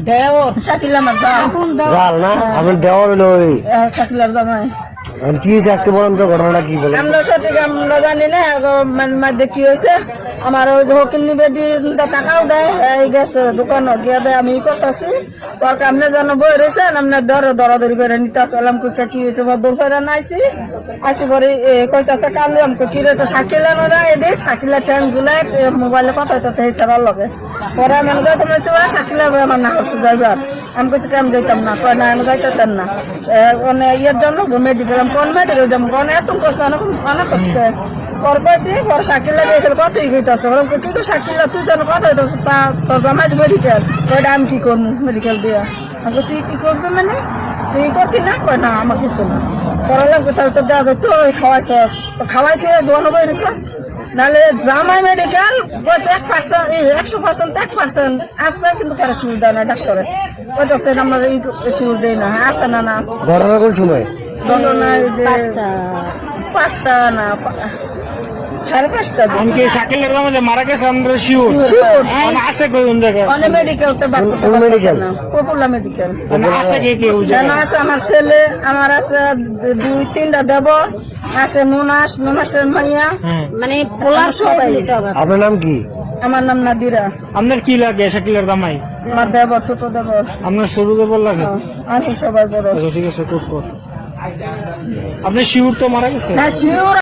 দেওর শাকিল আমার জাল না আমার দেওয়ার হলো ওই শাকিলার জামাই কি হয়েছে আজকে বলেন তো ঘটনাটা কি বলেন আমরা সঠিক আমরা জানি না মধ্যে কি হয়েছে আমার ওই হকিনি বেটি টাকাও দেয় এই গেছে দোকান গিয়ে দেয় আমি করতেছি পর আপনি যেন বই রয়েছেন আপনার দরাদরি করে নিতে আসলাম কি হয়েছে দূর করে নাইছি আসি পরে কইতাছে কালি আমাকে কি রয়েছে সাকিলা না এদিক সাকিলা ট্যাং জুলাই মোবাইলে কথা হইতেছে এই সেবার লগে পরে আমি যাইতাম সাকিলা আমার না হচ্ছে যাইবার আমি কিছু কাম যাইতাম না কয় না আমি যাইতাম না ইয়ের জন্য মেডিকেল কোন মেডিকেল যাবো কোন এত কষ্ট অনেক কষ্ট পর কইছি পর সাকিলা দেখে কতই হইতেছে কি কো সাকিলা তুই যেন কথা হইতেছে তা তোর জামাই মেডিকেল ওইটা আমি কি করবো মেডিকেল দিয়া আমি তুই কি করবি মানে তুই করবি না কয় না আমার কিছু না পড়ালাম কোথাও তো দেওয়া যায় তুই খাওয়াইছস খাওয়াইছে দোয়ানো বই রেছিস নাহলে জামাই মেডিকেল 100% আসছে কিন্তু কারো সুবিধা না ডাক্তারে কইতেছে আমরা এই সুবিধা দেই না আসে না না ঘটনা কোন সময় ঘটনা যে 5টা না 5:30 আমাকে শাকিলের মধ্যে মারা গেছে আমরা শিওর আছে কোন জায়গায় অনেক মেডিকেল তো মেডিকেল পপুলার মেডিকেল আছে কি কেউ জানা আছে আমার ছেলে আমার আছে 2-3টা দেব আছে মুনাসের মাইয়া মানে পোলার সবাই আপনার নাম কি আমার নাম নাদিরা আপনার কি লাগে শাকিলের জামাই আমার দেব ছোট দেব আপনার সরু দেবর লাগে আমি সবাই বড় আচ্ছা ঠিক আছে কোট কর আপনি শিওর তো মারা গেছে হ্যাঁ শিওর